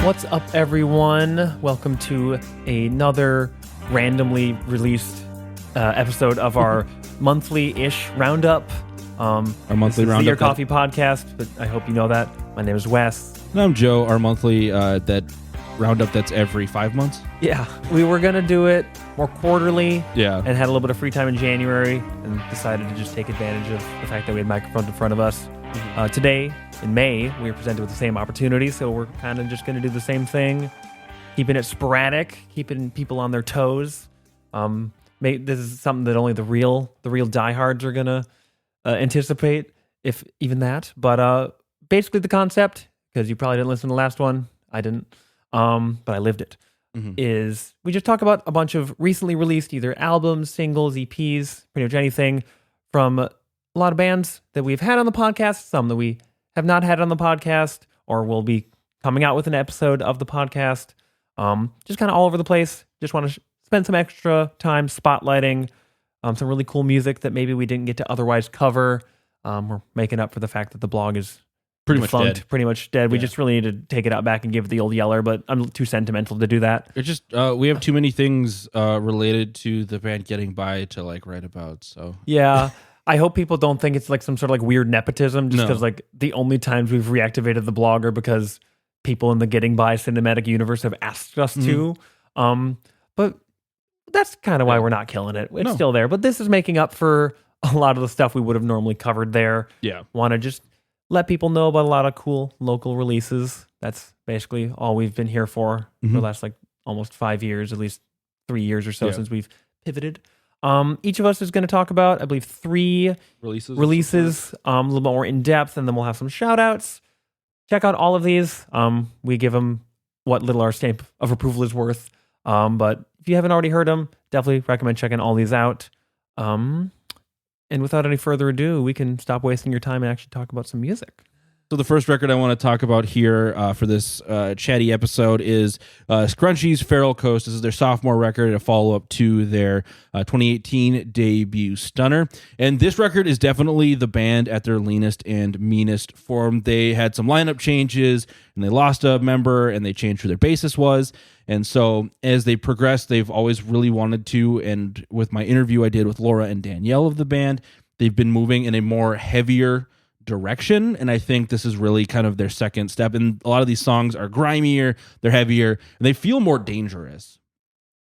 What's up, everyone? Welcome to another randomly released episode of our monthly-ish roundup. Our monthly roundup. Your coffee podcast, but I hope you know that. My name is Wes. And I'm Joe. Our monthly that roundup that's every 5 months. Yeah, we were going to do it more quarterly. Yeah. And had a little bit of free time in January and decided to just take advantage of the fact that we had microphones in front of us. Today, in May, we were presented with the same opportunity, so we're kind of just going to do the same thing, keeping it sporadic, keeping people on their toes. This is something that only the real diehards are going to anticipate, if even that. But basically the concept, because you probably didn't listen to the last one, I didn't, but I lived it, is we just talk about a bunch of recently released either albums, singles, EPs, pretty much anything from a lot of bands that we've had on the podcast, some that we have not had on the podcast, or will be coming out with an episode of the podcast. Just kind of all over the place. Just want to spend some extra time spotlighting some really cool music that maybe we didn't get to otherwise cover. We're making up for the fact that the blog is pretty much dead. We just really need to take it out back and give it the old yeller, but I'm too sentimental to do that. It's just we have too many things related to the band getting by to like write about. So yeah. I hope people don't think it's like some sort of like weird nepotism, just because like the only times we've reactivated the blog are because people in the Getting By cinematic universe have asked us to. But that's kind of why we're not killing it. It's still there, but this is making up for a lot of the stuff we would have normally covered there. Yeah. Want to just let people know about a lot of cool local releases. That's basically all we've been here for the last like almost 5 years, at least 3 years or so since we've pivoted. Each of us is going to talk about, I believe, 3 releases a little bit more in depth, and then we'll have some shout outs. Check out all of these. We give them what little our stamp of approval is worth. But if you haven't already heard them, definitely recommend checking all these out. And without any further ado, we can stop wasting your time and actually talk about some music. So the first record I want to talk about here for this chatty episode is Scrunchie's Feral Coast. This is their sophomore record, a follow-up to their 2018 debut, Stunner. And this record is definitely the band at their leanest and meanest form. They had some lineup changes, and they lost a member, and they changed who their bassist was. And so as they progressed, they've always really wanted to, and with my interview I did with Laura and Danielle of the band, they've been moving in a more heavier direction, and I think this is really kind of their second step. And a lot of these songs are grimier, they're heavier, and they feel more dangerous.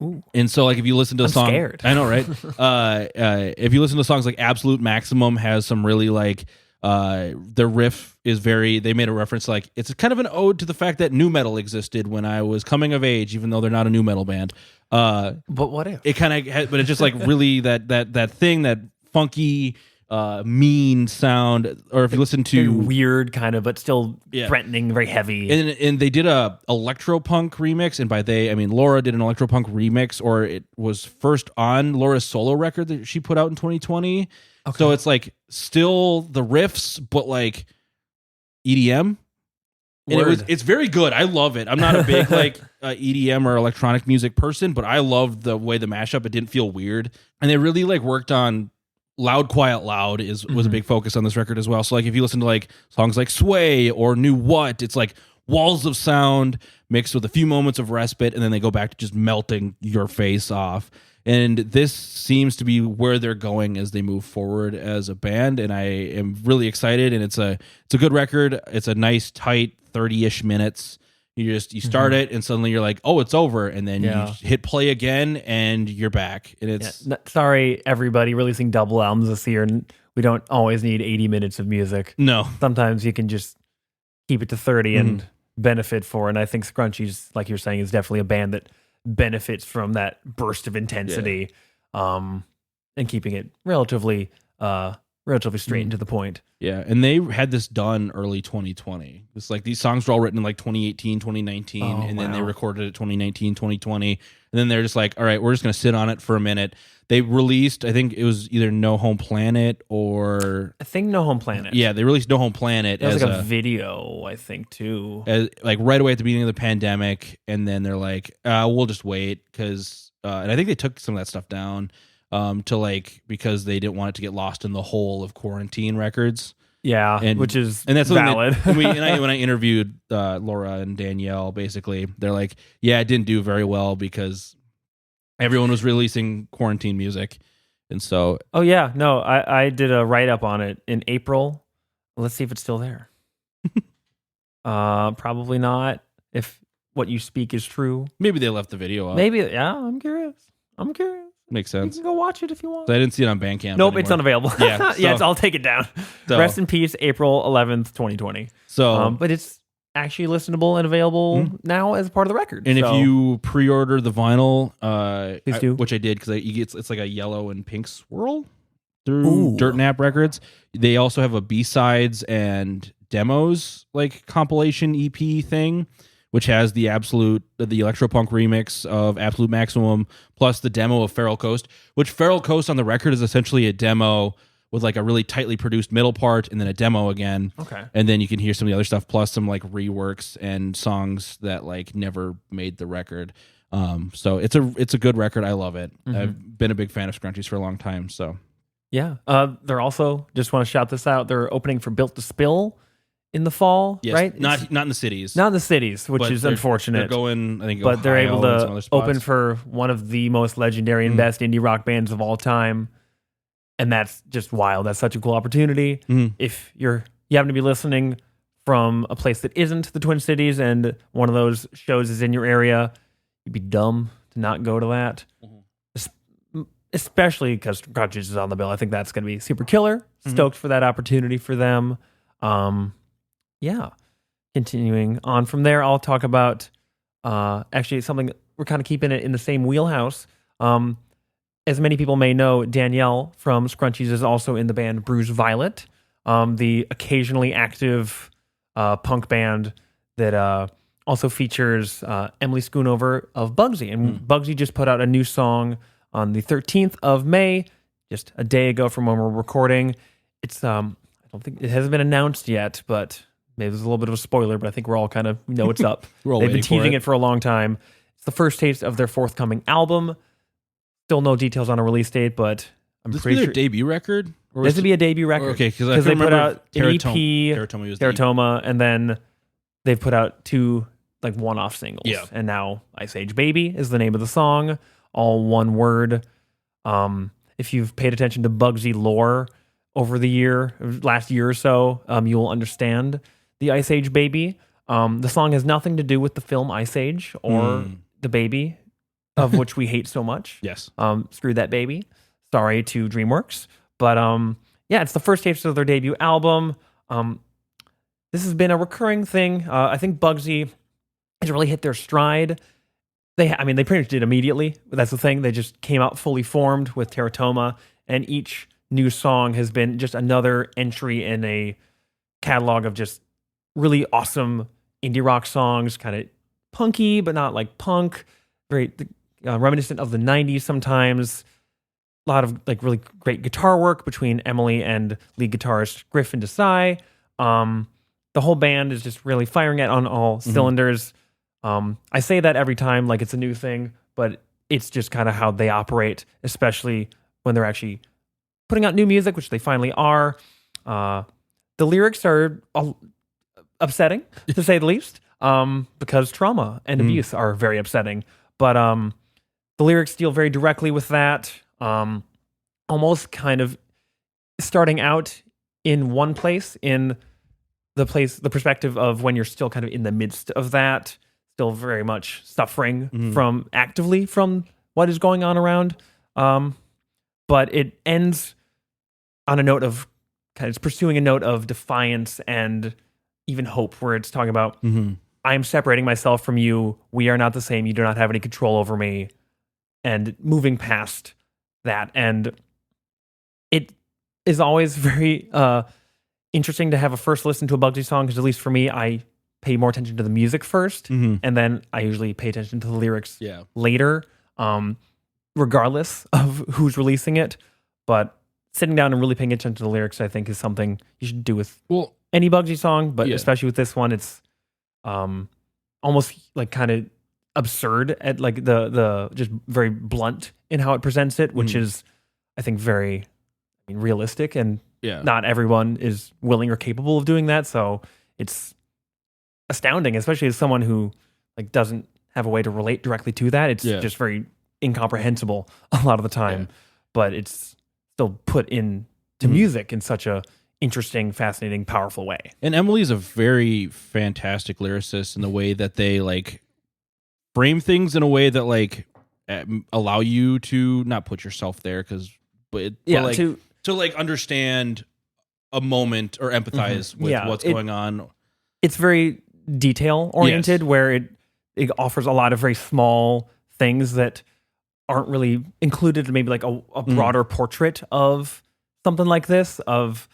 Ooh. And so like if you listen to a song, scared. I know, right? If you listen to songs like Absolute Maximum has some really like their riff is very, they made a reference like it's kind of an ode to the fact that nu metal existed when I was coming of age, even though they're not a nu metal band. But what if? It kind of but it's just like really that thing, that funky mean sound, or if you listen to weird kind of, but still threatening, very heavy. And they did a electropunk remix, and by they I mean Laura did an electropunk remix, or it was first on Laura's solo record that she put out in 2020. Okay. So it's like still the riffs, but like EDM. And it's very good. I love it. I'm not a big like EDM or electronic music person, but I loved the way the mashup. It didn't feel weird, and they really like worked on Loud, Quiet, Loud was a big focus on this record as well. So like if you listen to like songs like Sway or New What, it's like walls of sound mixed with a few moments of respite, and then they go back to just melting your face off. And this seems to be where they're going as they move forward as a band, and I am really excited. And it's a good record. It's a nice tight 30-ish minutes. You start it, and suddenly you're like, oh, it's over. And then you hit play again, and you're back. And it's sorry, everybody, releasing double albums this year. We don't always need 80 minutes of music. No. Sometimes you can just keep it to 30 and benefit for. And I think Scrunchies, like you're saying, is definitely a band that benefits from that burst of intensity and keeping it relatively straight and to the point. Yeah, and they had this done early 2020. It's like these songs were all written in like 2018, 2019, and then they recorded it 2019, 2020. And then they're just like, all right, we're just going to sit on it for a minute. They released, I think it was either No Home Planet or... I think No Home Planet. Yeah, they released No Home Planet. It was like a video, I think, too. Like right away at the beginning of the pandemic, and then they're like, we'll just wait, because... and I think they took some of that stuff down. to like because they didn't want it to get lost in the hole of quarantine records. Yeah, And which is that's valid. When I interviewed Laura and Danielle, basically they're like, yeah, it didn't do very well because everyone was releasing quarantine music, and so Oh yeah, no, I did a write up on it in April. Let's see if it's still there. Probably not. If what you speak is true, maybe they left the video up. maybe. Yeah, I'm curious. Makes You sense. can go watch it if you want. So I didn't see it on Bandcamp. Nope, anymore. it's unavailable. Yeah, yeah, so- I'll take it down. So- Rest in peace, April 11th, 2020. So But it's actually listenable and available now as part of the record. and so- if you pre-order the vinyl, Please do. which I did because it's like a yellow and pink swirl through Ooh. Dirt Nap Records. They also have a B-sides and demos like compilation EP thing, which has the electropunk remix of Absolute Maximum plus the demo of Feral Coast, which Feral Coast on the record is essentially a demo with like a really tightly produced middle part and then a demo again. Okay. And then you can hear some of the other stuff plus some like reworks and songs that like never made the record. So it's a good record. I love it. Mm-hmm. I've been a big fan of Scrunchies for a long time. So Yeah. They're also, just want to shout this out, they're opening for Built to Spill in the fall, yes, right? not in the cities. Not in the cities, which but is they're unfortunate. They're going, I think, but they're Ohio able and some other to spots. open for one of the most legendary and best indie rock bands of all time. And that's just wild. That's such a cool opportunity. Mhm. If you happen to be listening from a place that isn't the Twin Cities and one of those shows is in your area, you'd be dumb to not go to that. Especially because Crutches is on the bill. I think that's going to be super killer. Stoked for that opportunity for them. Yeah. Continuing on from there, I'll talk about actually something we're kind of keeping it in the same wheelhouse. As many people may know, Danielle from Scrunchies is also in the band Bruise Violet, the occasionally active punk band that also features Emily Schoonover of Bugsy. And Bugsy just put out a new song on the 13th of May, just a day ago from when we're recording. It's I don't think it hasn't been announced yet, but maybe there's a little bit of a spoiler, but I think we're all kind of know what's up. We're all They've been waiting for teasing it. it for a long time. It's the first taste of their forthcoming album. Still no details on a release date, but I'm This be pretty their sure debut record? Or this would be a debut record. Okay, because they put remember out an EP, Teratoma was the EP. Teratoma, and then they've put out two like one-off singles. Yeah. And now Ice Age Baby is the name of the song, all one word. If you've paid attention to Bugsy lore over the last year or so, you'll understand the Ice Age Baby. The song has nothing to do with the film Ice Age or the baby, of which we hate so much. Yes. Screw that baby. Sorry to DreamWorks. But yeah, it's the first taste of their debut album. This has been a recurring thing. I think Bugsy has really hit their stride. They pretty much did immediately. That's the thing. They just came out fully formed with Teratoma, and each new song has been just another entry in a catalog of just really awesome indie rock songs, kind of punky, but not like punk. Very reminiscent of the 90s sometimes. A lot of like really great guitar work between Emily and lead guitarist Griffin Desai. The whole band is just really firing it on all cylinders. I say that every time like it's a new thing, but it's just kind of how they operate, especially when they're actually putting out new music, which they finally are. The lyrics are upsetting, to say the least, because trauma and abuse are very upsetting. But the lyrics deal very directly with that, almost kind of starting out in one place, in the perspective of when you're still kind of in the midst of that, still very much suffering actively from what is going on around. But it ends on a note of it's pursuing a note of defiance and even hope, where it's talking about, I am separating myself from you. We are not the same. You do not have any control over me. And moving past that. And it is always very interesting to have a first listen to a Bugsy song, because at least for me, I pay more attention to the music first, and then I usually pay attention to the lyrics later, regardless of who's releasing it. But sitting down and really paying attention to the lyrics, I think, is something you should do with any Bugsy song, but especially with this one. It's almost like kind of absurd at like the just very blunt in how it presents it, which is I think, very realistic, and Yeah. not everyone is willing or capable of doing that. So it's astounding, especially as someone who like doesn't have a way to relate directly to that. It's just very incomprehensible a lot of the time, but it's still put into music in such a interesting, fascinating, powerful way. And Emily's a very fantastic lyricist in the way that they like frame things in a way that like allow you to not put yourself there, but to like understand a moment or empathize with what's going on. It's very detail oriented, where it offers a lot of very small things that aren't really included in maybe like a broader portrait of something like this, of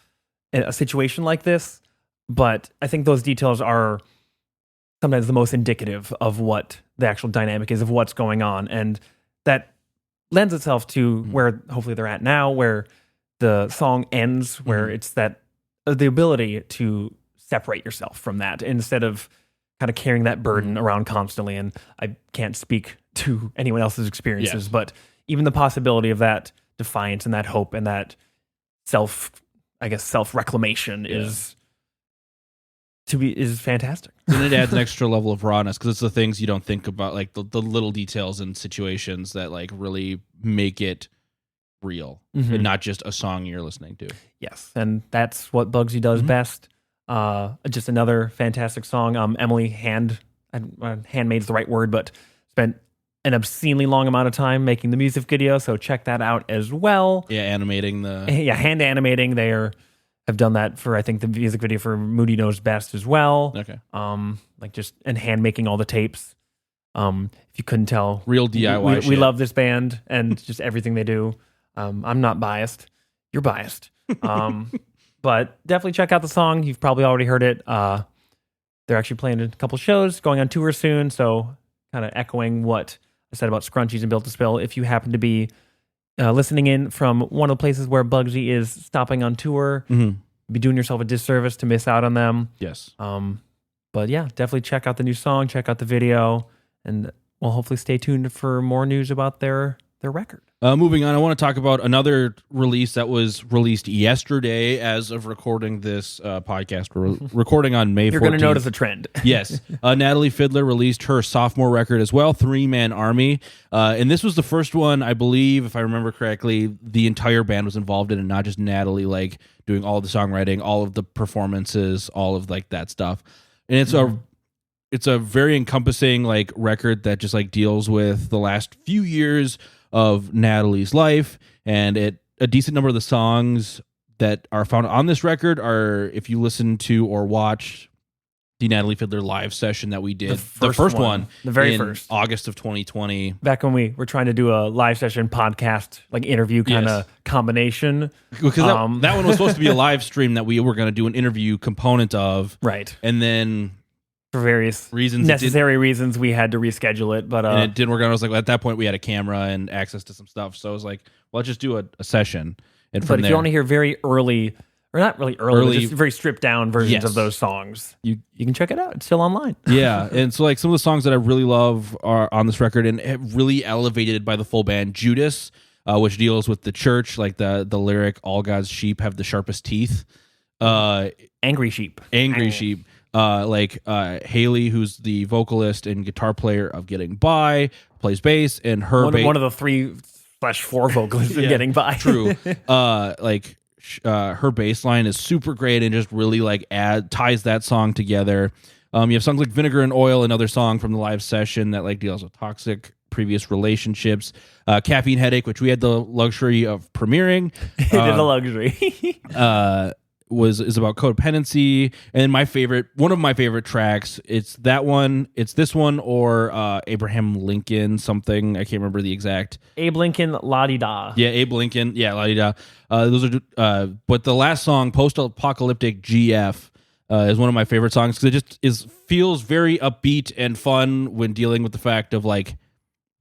a situation like this. But I think those details are sometimes the most indicative of what the actual dynamic is, of what's going on. And that lends itself to where hopefully they're at now, where the song ends, where it's that the ability to separate yourself from that instead of kind of carrying that burden around constantly. And I can't speak to anyone else's experiences, but even the possibility of that defiance and that hope and that self-reclamation is fantastic. And it adds an extra level of rawness because it's the things you don't think about, like the little details and situations that like really make it real and not just a song you're listening to. Yes, and that's what Bugsy does best. Just another fantastic song. Emily handmade's the right word, but spent an obscenely long amount of time making the music video, so check that out as well. Yeah, animating hand animating. They have done that for, I think, the music video for Moody Knows Best as well. Okay. And hand making all the tapes. If you couldn't tell, real DIY. We love this band and just everything they do. I'm not biased. You're biased. But definitely check out the song. You've probably already heard it. They're actually playing a couple shows, going on tour soon. So kind of echoing what I said about Scrunchies and Built to Spill. If you happen to be listening in from one of the places where Bugsy is stopping on tour, be doing yourself a disservice to miss out on them. Yes. But yeah, definitely check out the new song, check out the video, and we'll hopefully stay tuned for more news about their record. Moving on, I want to talk about another release that was released yesterday as of recording this podcast. We're recording on May 14th. You're going to notice a trend. Yes. Natalie Fiddler released her sophomore record as well, 3-Man Army. And this was the first one, I believe, if I remember correctly, the entire band was involved in it, not just Natalie, like doing all the songwriting, all of the performances, all of like that stuff. And it's a very encompassing like record that just like deals with the last few years of Natalie's life, and a decent number of the songs that are found on this record are, if you listen to or watch the Natalie Fiddler live session that we did, the first one, the very in first August of 2020, back when we were trying to do a live session podcast, like interview kind of combination, because that one was supposed to be a live stream that we were going to do an interview component of, right? And then for various necessary reasons, we had to reschedule it, but and it didn't work out. I was like, well, at that point, we had a camera and access to some stuff, so I was like, well, let's just do a session. And but if you want to hear very early, or not really early, just very stripped down versions of those songs, you can check it out. It's still online. Yeah, and so like some of the songs that I really love are on this record and really elevated by the full band. Judas, which deals with the church, like the lyric, "All God's sheep have the sharpest teeth." Angry sheep. Haley, who's the vocalist and guitar player of Getting By, plays bass, and her one of the 3/4 vocalists in Getting By. True. Her bass line is super great and just really like ties that song together. You have songs like Vinegar and Oil, another song from the live session that like deals with toxic previous relationships. Caffeine Headache, which we had the luxury of premiering. It is a luxury. is about codependency, and one of my favorite tracks, it's that one, it's this one, or Abraham Lincoln something, I can't remember the exact. Abe Lincoln, La-Di-Da. Yeah, Abe Lincoln, yeah, La-Di-Da. Those are but the last song, Post-Apocalyptic GF, is one of my favorite songs because it just feels very upbeat and fun when dealing with the fact of like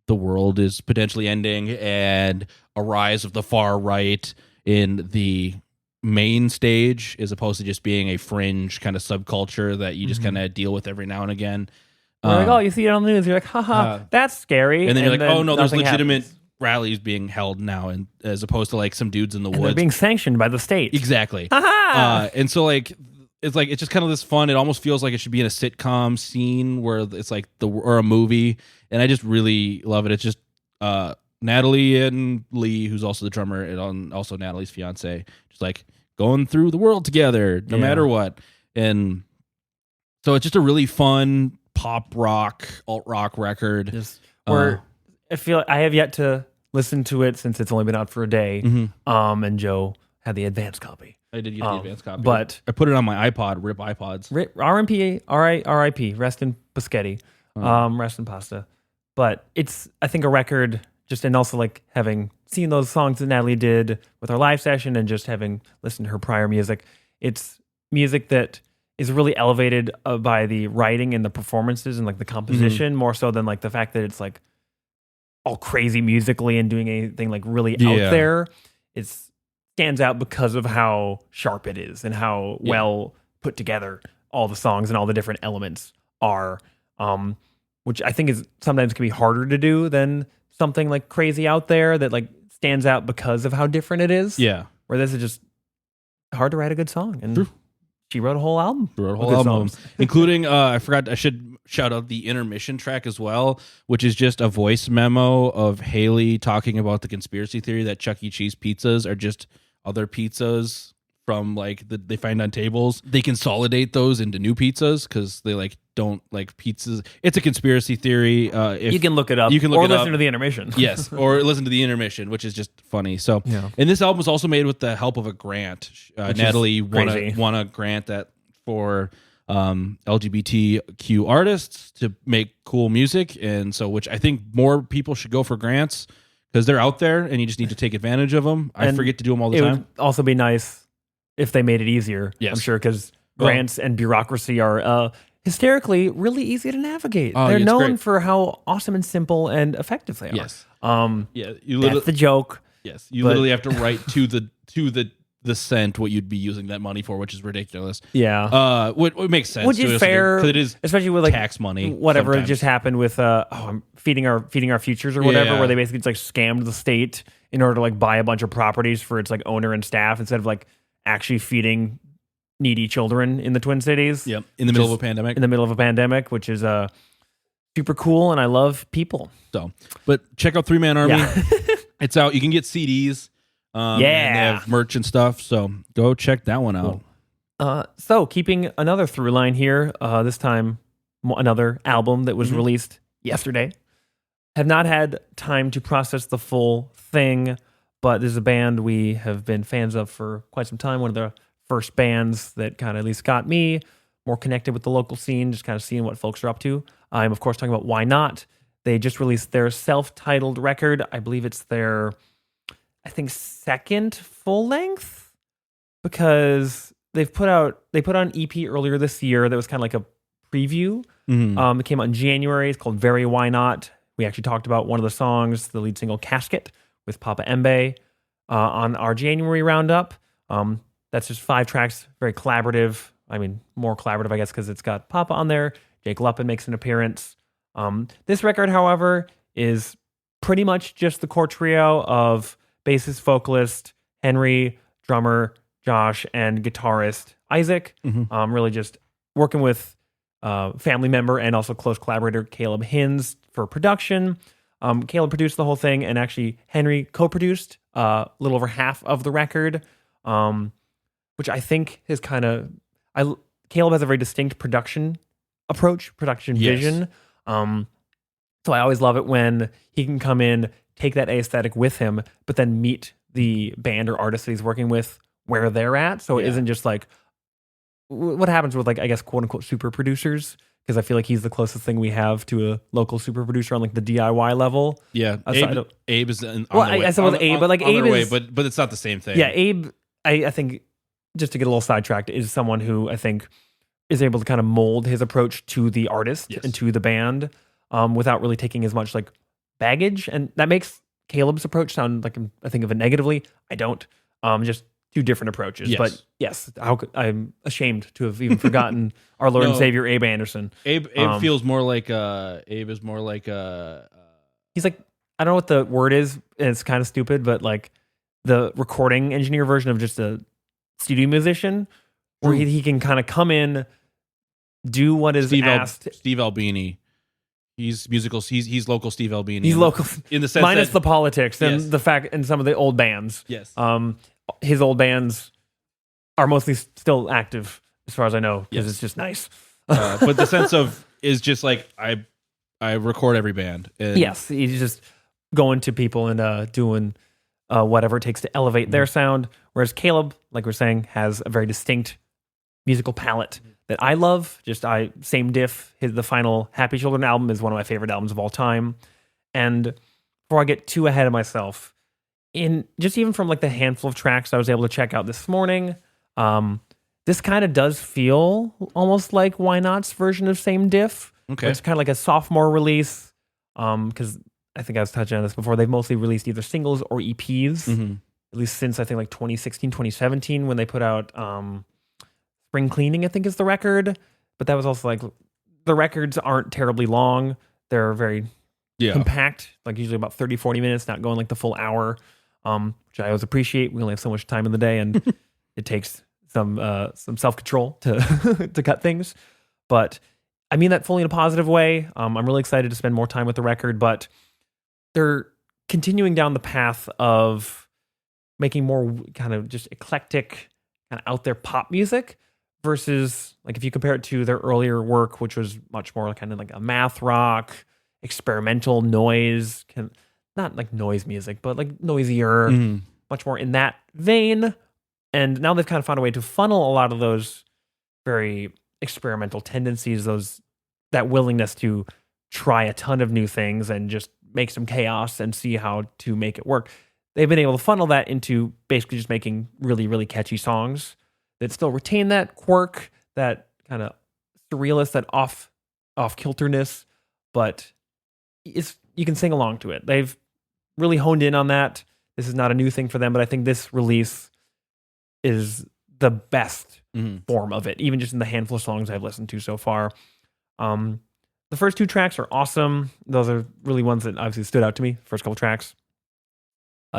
the world is potentially ending and a rise of the far right in the main stage, as opposed to just being a fringe kind of subculture that you just kind of deal with every now and again. You're like, oh, you see it on the news, you're like, haha, that's scary. And then you're like, oh no, there's legitimate rallies being held now, and as opposed to like some dudes in the And woods. they're being sanctioned by the state. Exactly. Ha-ha! And so like it's just kind of this fun. It almost feels like it should be in a sitcom scene where it's like or a movie, and I just really love it. It's just Natalie and Lee, who's also the drummer and also Natalie's fiance, just like going through the world together no matter what. And so it's just a really fun pop rock, alt rock record. Just where I feel I have yet to listen to it since it's only been out for a day. And Joe had the advanced copy. I did get the advanced copy, but I put it on my iPod. RIP iPods. R.I.P. Rest in Biscotti. Rest in pasta. But it's, I think, a record. Just and also like having seen those songs that Natalie did with our live session, and just having listened to her prior music. It's music that is really elevated by the writing and the performances and like the composition, more so than like the fact that it's like all crazy musically and doing anything like really out there. It stands out because of how sharp it is and how well put together all the songs and all the different elements are, which I think is sometimes can be harder to do than something like crazy out there that like stands out because of how different it is. Yeah. Where this is just hard to write a good song. And she wrote a whole album. Including, I should shout out the intermission track as well, which is just a voice memo of Haley talking about the conspiracy theory that Chuck E. Cheese pizzas are just other pizzas from like they find on tables. They consolidate those into new pizzas because they like don't like pizzas. It's a conspiracy theory. You can look it up. You can look or it up. listen to the intermission. Yes, or listen to the intermission, which is just funny. So, and this album was also made with the help of a grant. Natalie won a grant for LGBTQ artists to make cool music, and so which I think more people should go for grants because they're out there, and you just need to take advantage of them. I forget to do them all the time. It would also be nice if they made it easier. Yes. I'm sure, because grants and bureaucracy are hysterically really easy to navigate. They're known for how awesome and simple and effective they are. Yes. That's the joke. Yes. You literally have to write to the cent what you'd be using that money for, which is ridiculous. Yeah. What makes sense. Which is fair, because it is especially with like tax money. Whatever sometimes. just happened with I'm feeding our futures or whatever, where they basically just like scammed the state in order to like buy a bunch of properties for its like owner and staff instead of like actually feeding needy children in the Twin Cities. Yep. In the middle of a pandemic. In the middle of a pandemic, which is super cool, and I love people. So, but check out 3 Man Army. Yeah. It's out. You can get CDs. And they have merch and stuff. So go check that one out. Cool. So keeping another through line here, this time another album that was released yesterday. Have not had time to process the full thing, but this is a band we have been fans of for quite some time. One of the first bands that kind of at least got me more connected with the local scene, just kind of seeing what folks are up to. I'm, of course, talking about Why Not. They just released their self-titled record. I believe it's their, second full length, because they put on an EP earlier this year that was kind of like a preview. It came out in January. It's called Very Why Not. We actually talked about one of the songs, the lead single Casket, with Papa Embe on our January roundup. That's just 5 tracks, very collaborative. I mean, more collaborative, I guess, because it's got Papa on there. Jake Luppin makes an appearance. This record, however, is pretty much just the core trio of bassist, vocalist Henry, drummer Josh, and guitarist Isaac. Really just working with family member and also close collaborator Caleb Hinz for production. Caleb produced the whole thing, and actually Henry co-produced a little over half of the record, which I think is kind of... Caleb has a very distinct production approach, production vision. So I always love it when he can come in, take that aesthetic with him, but then meet the band or artist that he's working with where they're at. So it isn't just like what happens with, like, I guess, quote unquote super producers, because I feel like he's the closest thing we have to a local super producer on like the DIY level. Yeah. Abe is on I said with Abe, but like Abe is, but it's not the same thing. Yeah. Abe, I think, just to get a little sidetracked, is someone who I think is able to kind of mold his approach to the artist and to the band without really taking as much like baggage. And that makes Caleb's approach sound like I think of it negatively. I don't. Just 2 different approaches. Yes. But yes, I'm ashamed to have even forgotten our Lord and Savior Abe Anderson. Abe feels more like Abe is more like he's like I don't know what the word is, and it's kind of stupid, but like the recording engineer version of just a studio musician, where he can kind of come in, do what is asked. Steve Albini. He's musical. He's local Steve Albini. He's local in the sense minus that, the politics and the fact and some of the old bands. Yes. His old bands are mostly still active, as far as I know, because it's just nice. But the sense of is just like I record every band. And yes, he's just going to people and doing whatever it takes to elevate their sound. Whereas Caleb, like we're saying, has a very distinct musical palette that I love. Same diff. The final Happy Children album is one of my favorite albums of all time. And before I get too ahead of myself, even from like the handful of tracks I was able to check out this morning, this kind of does feel almost like Why Not's version of Same Diff. Okay. It's kind of like a sophomore release, because I think I was touching on this before. They've mostly released either singles or EPs, at least since I think like 2016, 2017, when they put out Spring Cleaning, I think is the record. But that was also like, the records aren't terribly long. They're very compact, like usually about 30, 40 minutes, not going like the full hour, which I always appreciate. We only have so much time in the day, and it takes some self-control to to cut things. But I mean that fully in a positive way. I'm really excited to spend more time with the record, but they're continuing down the path of making more kind of just eclectic, kind of out there pop music versus like if you compare it to their earlier work, which was much more kind of like a math rock, experimental noise, not like noise music, but like noisier, much more in that vein. And now they've kind of found a way to funnel a lot of those very experimental tendencies, that willingness to try a ton of new things and just make some chaos and see how to make it work. They've been able to funnel that into basically just making really, really catchy songs that still retain that quirk, that kind of surrealist, that off-kilterness, but you can sing along to it. They've really honed in on that. This is not a new thing for them, but I think this release is the best form of it, even just in the handful of songs I've listened to so far. The first two tracks are awesome. Those are really ones that obviously stood out to me, first couple tracks.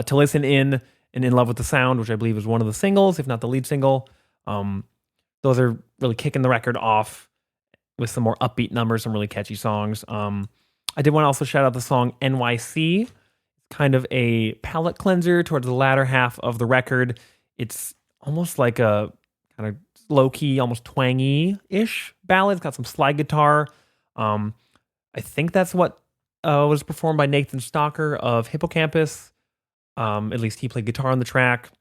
To Listen In and In Love with the Sound, which I believe is one of the singles, if not the lead single. Those are really kicking the record off with some more upbeat numbers, some really catchy songs. I did want to also shout out the song NYC, kind of a palate cleanser towards the latter half of the record. It's almost like a kind of low-key, almost twangy-ish ballad. It's got some slide guitar. I think that's what was performed by Nathan Stalker of Hippocampus. At least he played guitar on the track.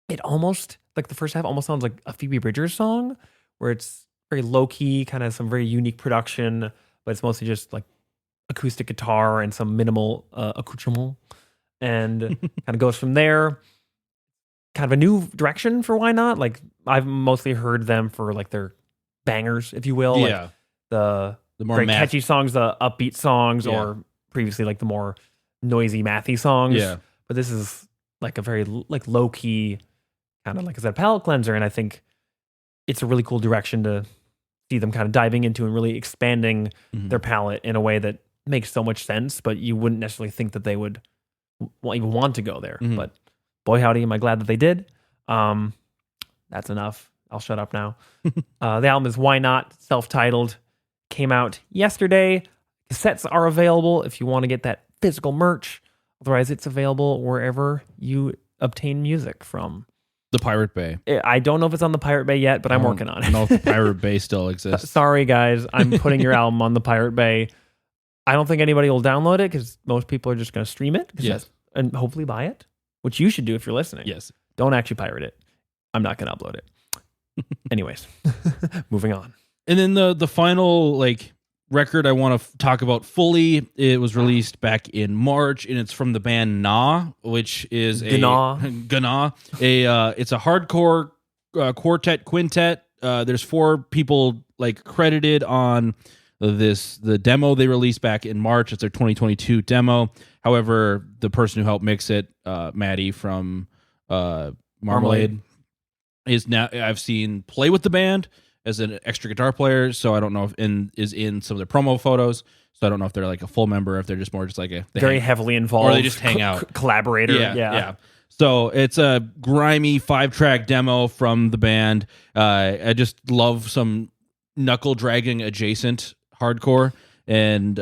It almost, like the first half, almost sounds like a Phoebe Bridgers song, where it's very low-key, kind of some very unique production, but it's mostly just like acoustic guitar and some minimal accoutrement, and kind of goes from there. Kind of a new direction for Why Not. Like I've mostly heard them for like their bangers, if you will. Yeah. Like the more very catchy songs, the upbeat songs, Yeah. or previously like the more noisy mathy songs. Yeah. But this is like a very like low key, kind of like I said, palate cleanser, and I think it's a really cool direction to see them kind of diving into and really expanding their palette in a way that makes so much sense. But you wouldn't necessarily think that they would even want to go there. But boy, howdy, am I glad that they did. That's enough. I'll shut up now. The album is Why Not, self-titled. Came out yesterday. Cassettes are available if you want to get that physical merch. Otherwise, it's available wherever you obtain music from. The Pirate Bay. I don't know if it's on the Pirate Bay yet, but I'm working on it. I don't know if the Pirate Bay still exists. Sorry, guys. I'm putting your album on the Pirate Bay. I don't think anybody will download it because most people are just going to stream it and hopefully buy it, which you should do if you're listening. Yes. Don't actually pirate it. I'm not going to upload it. Anyways, moving on. And then the final like record I want to talk about fully, it was released back in March, and it's from the band Gnaw, which is Gnaw. It's a hardcore quintet. There's 4 people like credited on the demo they released back in March. It's their 2022 demo. However, the person who helped mix it, Maddie from Marmalade, is now I've seen play with the band, as an extra guitar player. So I don't know if is in some of the promo photos. So I don't know if they're like a full member, if they're just more just like very heavily involved, or they just hang out, collaborator. Yeah. So it's a grimy 5-track demo from the band. I just love some knuckle dragging adjacent hardcore, and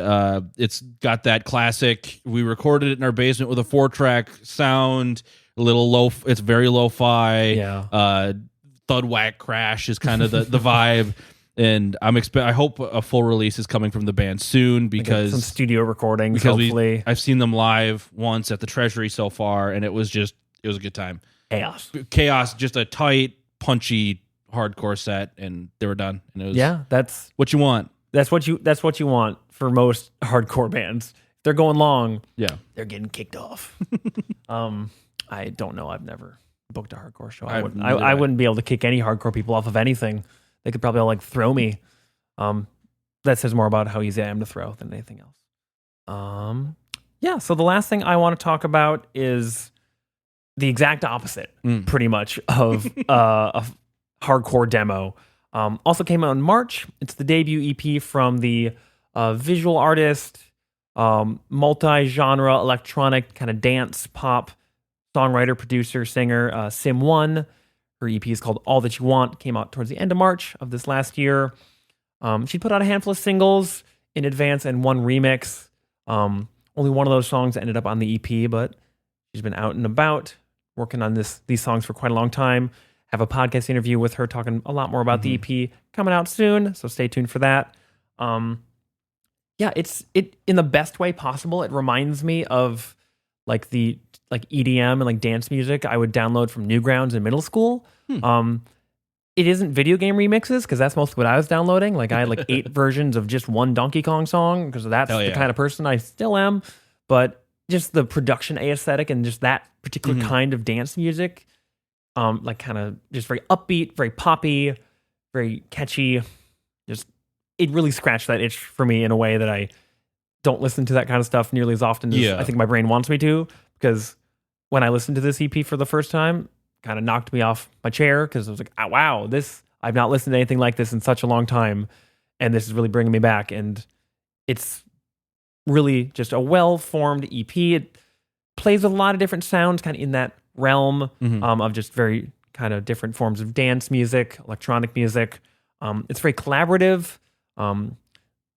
it's got that classic. We recorded it in our basement with a 4-track sound, a little low. It's very lo-fi. Yeah. Thud whack crash is kind of the vibe. And I hope a full release is coming from the band soon, because some studio recordings. Hopefully, I've seen them live once at the Treasury so far, and it was a good time. Chaos, just a tight, punchy, hardcore set, and they were done. And it was that's what you want. That's what you want for most hardcore bands. If they're going long, they're getting kicked off. I don't know. I've never booked a hardcore show. I wouldn't be able to kick any hardcore people off of anything. They could probably all like throw me. That says more about how easy I am to throw than anything else. So the last thing I want to talk about is the exact opposite, pretty much, of a hardcore demo. Also came out in March. It's the debut EP from the visual artist, multi-genre electronic kind of dance pop songwriter, producer, singer, Sim One. Her EP is called All That You Want, came out towards the end of March of this last year. She put out a handful of singles in advance and one remix. Only one of those songs ended up on the EP, but she's been out and about working on these songs for quite a long time. Have a podcast interview with her talking a lot more about the EP coming out soon, so stay tuned for that. It's in the best way possible. It reminds me of like the EDM and like dance music I would download from Newgrounds in middle school. It isn't video game remixes, because that's mostly what I was downloading. Like I had like 8 versions of just one Donkey Kong song, because that's the kind of person I still am. But just the production aesthetic and just that particular kind of dance music, like kind of just very upbeat, very poppy, very catchy. Just it really scratched that itch for me in a way that I don't listen to that kind of stuff nearly as often as I think my brain wants me to, because when I listened to this EP for the first time, kind of knocked me off my chair, because I was like, oh, wow, I've not listened to anything like this in such a long time, and this is really bringing me back. And it's really just a well-formed EP. It plays with a lot of different sounds kind of in that realm of just very kind of different forms of dance music, electronic music. It's very collaborative.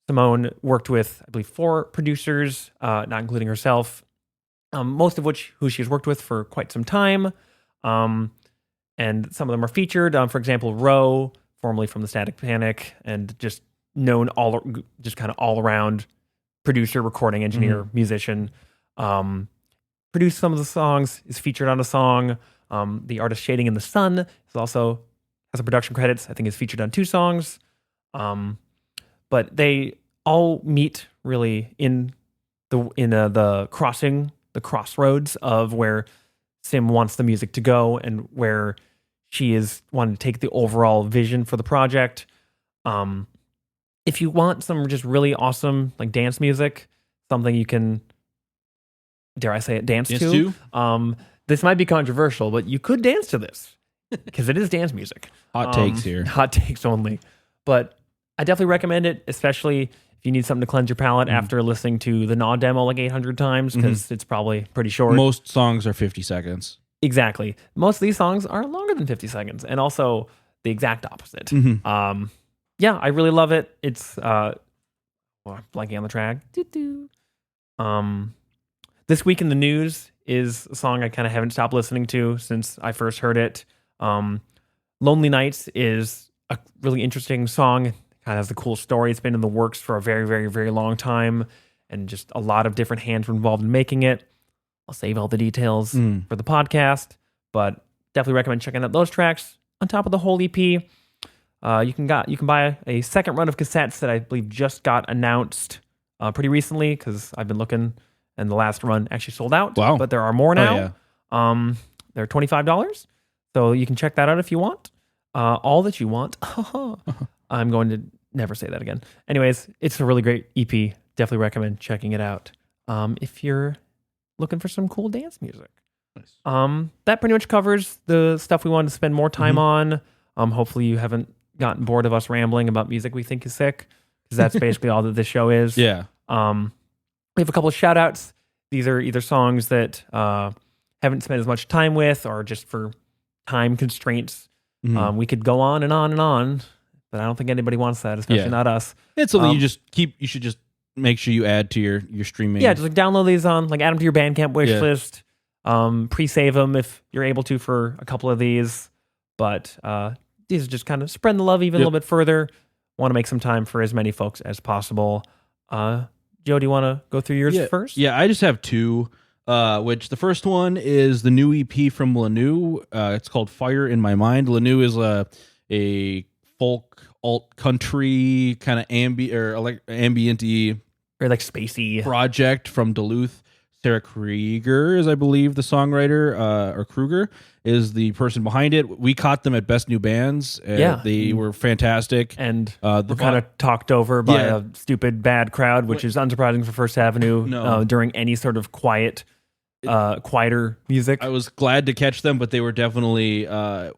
Simone worked with, I believe, 4 producers, not including herself, most of who she's worked with for quite some time. And some of them are featured. For example, Roe, formerly from the Static Panic, and just known just kind of all around producer, recording engineer, musician. Produced some of the songs, is featured on a song. The artist Shading in the Sun is also has a production credits. I think is featured on 2 songs. But they all meet really in the crossroads of where Sim wants the music to go and where she is wanting to take the overall vision for the project. If you want some just really awesome like dance music, something you can, dare I say it, dance to. This might be controversial, but you could dance to this because it is dance music. Hot takes here. Hot takes only. But I definitely recommend it, especially if you need something to cleanse your palate after listening to the Gnaw demo like 800 times, because it's probably pretty short. Most songs are 50 seconds. Exactly. Most of these songs are longer than 50 seconds, and also the exact opposite. I really love it. It's I'm blanking on the track. This Week in the News is a song I kind of haven't stopped listening to since I first heard it. Lonely Nights is a really interesting song. It kind of has a cool story. It's been in the works for a very, very, very long time, and just a lot of different hands were involved in making it. I'll save all the details for the podcast, but definitely recommend checking out those tracks on top of the whole EP. You can buy a second run of cassettes that I believe just got announced pretty recently, because I've been looking, and the last run actually sold out. Wow. But there are more now. They're $25, so you can check that out if you want. All That You Want. I'm going to never say that again. Anyways, it's a really great EP. Definitely recommend checking it out if you're looking for some cool dance music. Nice. That pretty much covers the stuff we wanted to spend more time on. Hopefully you haven't gotten bored of us rambling about music we think is sick, because that's basically all that this show is. Yeah. We have a couple of shout outs. These are either songs that haven't spent as much time with, or just for time constraints. Mhm. We could go on and on and on, but I don't think anybody wants that, especially not us. It's something you should just make sure you add to your streaming. Yeah, just like download these on, like add them to your Bandcamp wish list. Pre-save them if you're able to for a couple of these. But these are just kind of spreading the love even a little bit further. Want to make some time for as many folks as possible. Joe, do you want to go through yours first? Yeah, I just have two. Which the first one is the new EP from Lanu. It's called Fire in My Mind. Lanu is a folk alt country kind of ambient-y Or like spacey project from Duluth. Sarah Krieger is, I believe, the songwriter, or Kruger is the person behind it. We caught them at Best New Bands. They were fantastic. And we're kind of talked over by a stupid bad crowd, which is unsurprising for First Avenue during any sort of quieter music. I was glad to catch them, but they were definitely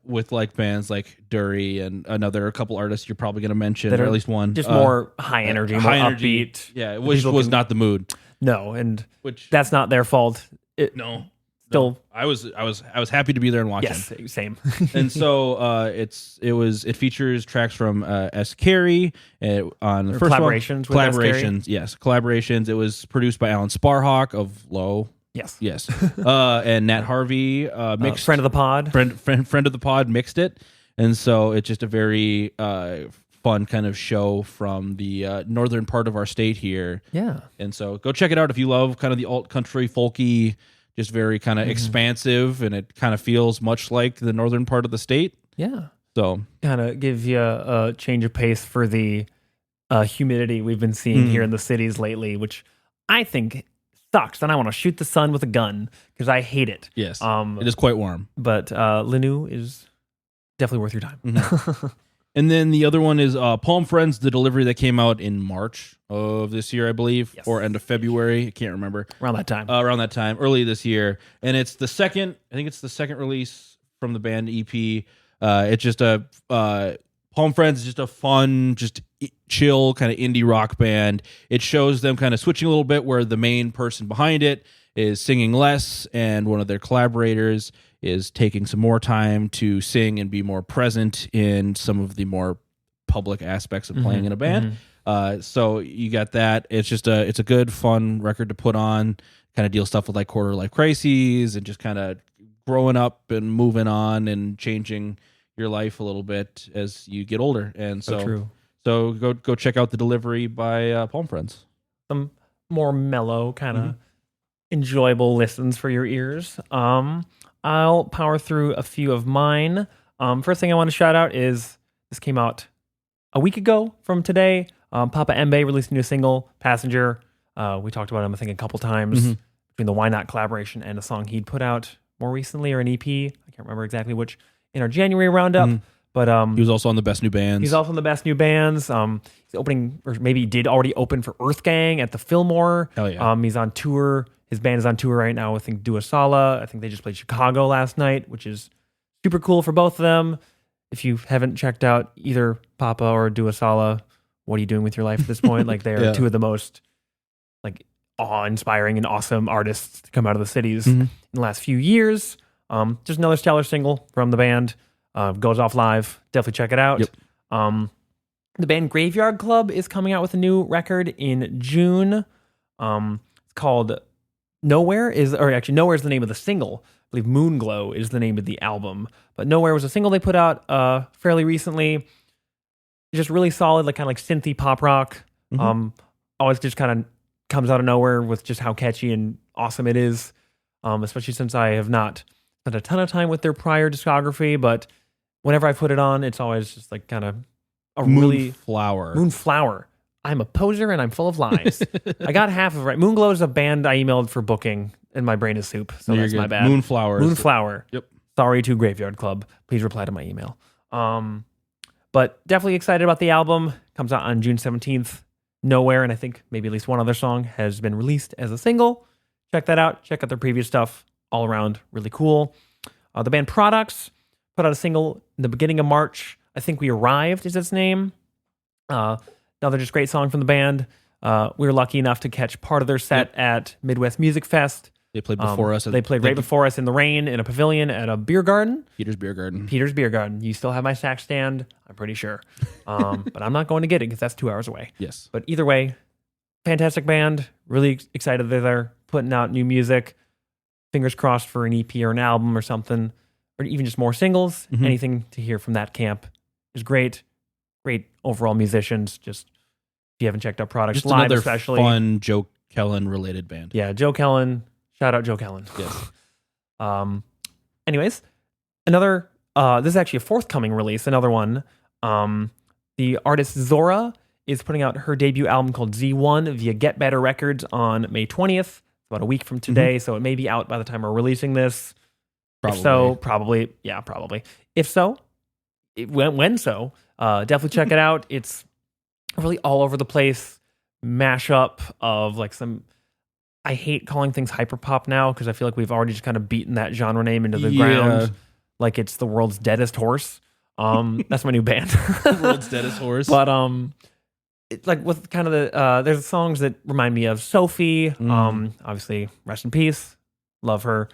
with like bands like Dury and a couple artists you're probably going to mention, or at least one. Just more high energy, more upbeat. Yeah, which was not the mood. No, and that's not their fault. I was happy to be there and watch them. Yes, same. And so it features tracks from S. Carey on the first collaborations one. With Collaborations, yes, collaborations. It was produced by Alan Sparhawk of Low. Yes. And Nat Harvey mixed, friend of the pod. Friend of the pod mixed it, and so it's just a very fun kind of show from the northern part of our state here. Yeah. And so go check it out if you love kind of the alt country folky, just very kind of expansive, and it kind of feels much like the northern part of the state. Yeah. So kind of give you a change of pace for the humidity we've been seeing here in the cities lately, which I think sucks. And I want to shoot the sun with a gun because I hate it. Yes. It is quite warm. But Lanu is definitely worth your time. And then the other one is Palm Friends, the delivery that came out in March of this year, I believe, or end of February. I can't remember. Around that time. Early this year. And it's the second release from the band EP. It's just Palm Friends is just a fun, just chill kind of indie rock band. It shows them kind of switching a little bit where the main person behind it is singing less, and one of their collaborators is taking some more time to sing and be more present in some of the more public aspects of playing in a band. So you got that. It's just it's a good, fun record to put on, kind of deal stuff with like quarter life crises and just kind of growing up and moving on and changing your life a little bit as you get older. And so go check out the delivery by Palm Friends. Some more mellow kind of enjoyable listens for your ears. I'll power through a few of mine. First thing I want to shout out is this came out a week ago from today. Papa Embe released a new single, Passenger. We talked about him, I think, a couple times between the Why Not collaboration and a song he'd put out more recently, or an EP. I can't remember exactly which, in our January roundup. But he was also on the Best New Bands. He's also on the Best New Bands. He's opening, or maybe he did already open for Earth Gang at the Fillmore. Hell yeah. He's on tour. His band is on tour right now with, I think, Dua Sala. I think they just played Chicago last night, which is super cool for both of them. If you haven't checked out either Papa or Dua Sala, what are you doing with your life at this point? Like, they are two of the most like awe-inspiring and awesome artists to come out of the cities in the last few years. Just another stellar single from the band. Goes off live. Definitely check it out. The band Graveyard Club is coming out with a new record in June. It's called Nowhere is the name of the single. I believe Moonglow is the name of the album. But Nowhere was a single they put out fairly recently. Just really solid, like kind of like synthy pop rock. Always just kind of comes out of nowhere with just how catchy and awesome it is. Especially since I have not spent a ton of time with their prior discography, but whenever I put it on, it's always just like kind of a really Moonflower. I'm a poser and I'm full of lies. I got half of it right. Moonglow is a band I emailed for booking, and my brain is soup, so that's my bad. Moonflower. Yep. Sorry to Graveyard Club. Please reply to my email. But definitely excited about the album. Comes out on June 17th. Nowhere, and I think maybe at least one other song has been released as a single. Check that out. Check out their previous stuff. All around really cool. The band Products put out a single in the beginning of March. I Think We Arrived is its name. Another just great song from the band. We were lucky enough to catch part of their set at Midwest Music Fest. They played before us. They played right before us in the rain in a pavilion at a beer garden. Peter's Beer Garden. Peter's Beer Garden. You still have my sax stand, I'm pretty sure. But I'm not going to get it because that's 2 hours away. Yes. But either way, fantastic band. Really excited that they're putting out new music. Fingers crossed for an EP or an album or something, or even just more singles. Mm-hmm. Anything to hear from that camp is great. Great overall musicians. Just if you haven't checked out Products Just live, another especially fun Joe Kellen related band. Yeah, Joe Kellen. Shout out Joe Kellen. Yes. Anyways, another. This is actually a forthcoming release. Another one. The artist Zora is putting out her debut album called Z1 via Get Better Records on May 20th. About a week from today, so it may be out by the time we're releasing this. Probably. If so, probably. Yeah, probably. If so, when so, definitely check it out. It's really all over the place mashup of like some. I hate calling things hyperpop now because I feel like we've already just kind of beaten that genre name into the ground, like it's the world's deadest horse. That's my new band. The world's deadest horse. But it's like with kind of the there's songs that remind me of Sophie. Obviously, rest in peace, love her.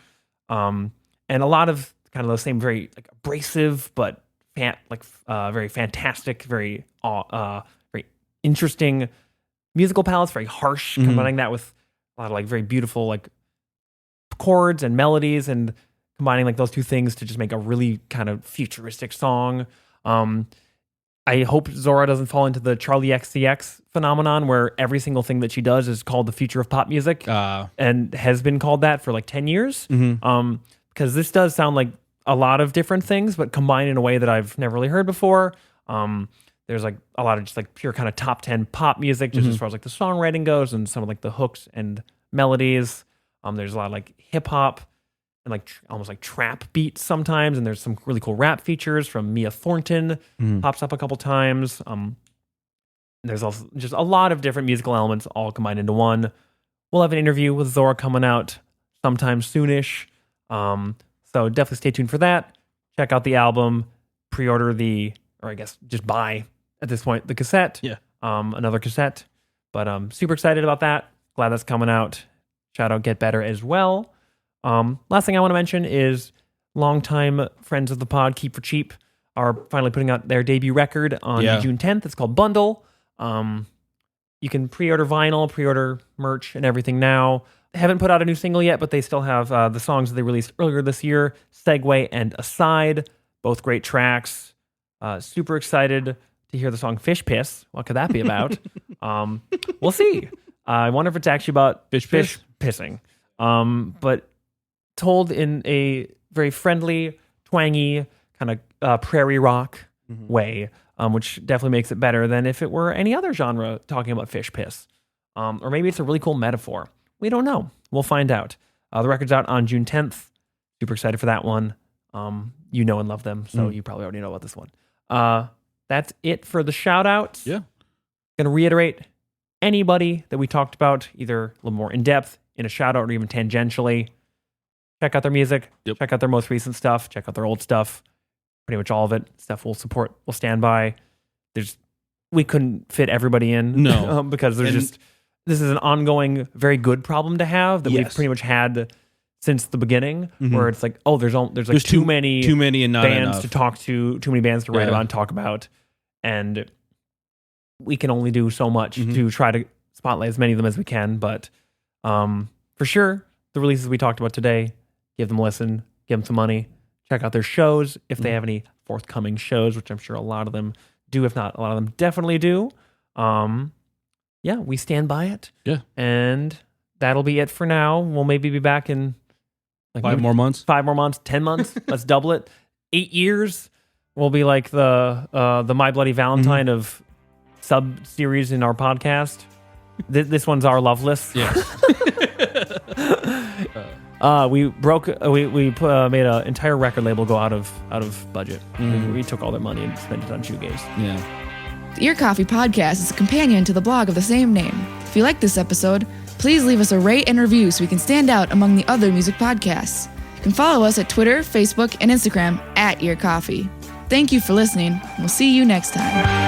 And a lot of kind of those same very like abrasive but very fantastic, very very interesting musical palettes. Very harsh, combining that with a lot of like very beautiful like chords and melodies, and combining like those two things to just make a really kind of futuristic song. I hope Zora doesn't fall into the Charlie XCX phenomenon where every single thing that she does is called the future of pop music and has been called that for like 10 years. Because this does sound like a lot of different things, but combined in a way that I've never really heard before. There's like a lot of just like pure kind of top 10 pop music, just as far as like the songwriting goes and some of like the hooks and melodies. There's a lot of like hip hop and like almost like trap beats sometimes, and there's some really cool rap features from Mia Thornton pops up a couple times. There's also just a lot of different musical elements all combined into one. We'll have an interview with Zora coming out sometime soonish, so definitely stay tuned for that. Check out the album, pre-order or I guess just buy at this point the cassette. Another cassette, but super excited about that. Glad that's coming out. Shout out Get Better as well. Last thing I want to mention is longtime friends of the pod, Keep for Cheap, are finally putting out their debut record on June 10th. It's called Bundle. You can pre-order vinyl, pre-order merch and everything now. They haven't put out a new single yet, but they still have the songs that they released earlier this year, Segue and Aside, both great tracks. Super excited to hear the song Fish Piss. What could that be about? We'll see. I wonder if it's actually about fish pissing. But told in a very friendly, twangy, kind of prairie rock way, which definitely makes it better than if it were any other genre talking about fish piss. Or maybe it's a really cool metaphor. We don't know. We'll find out. The record's out on June 10th. Super excited for that one. You know and love them, so you probably already know about this one. That's it for the shout-outs. Yeah. Going to reiterate, anybody that we talked about, either a little more in-depth, in a shout-out, or even tangentially, check out their music, check out their most recent stuff, check out their old stuff, pretty much all of it. Stuff we'll support, we'll stand by. We couldn't fit everybody in. No. Because this is an ongoing, very good problem to have that we've pretty much had since the beginning, where it's like, there's like too many and not bands enough to talk to, too many bands to write about and talk about, and we can only do so much to try to spotlight as many of them as we can. But for sure, the releases we talked about today, give them a listen, give them some money, check out their shows if they have any forthcoming shows, which I'm sure a lot of them do. If not, a lot of them definitely do. We stand by it. Yeah, and that'll be it for now. We'll maybe be back in 5 more months, 10 months. Let's double it. 8 years. We'll be like the My Bloody Valentine of sub series in our podcast. This one's our Loveless. Yeah. We made an entire record label go out of budget. We took all their money and spent it on shoegaze. Yeah. The Ear Coffee Podcast is a companion to the blog of the same name. If you like this episode, please leave us a rate and review so we can stand out among the other music podcasts. You can follow us at Twitter, Facebook, and Instagram @Ear Coffee. Thank you for listening. We'll see you next time.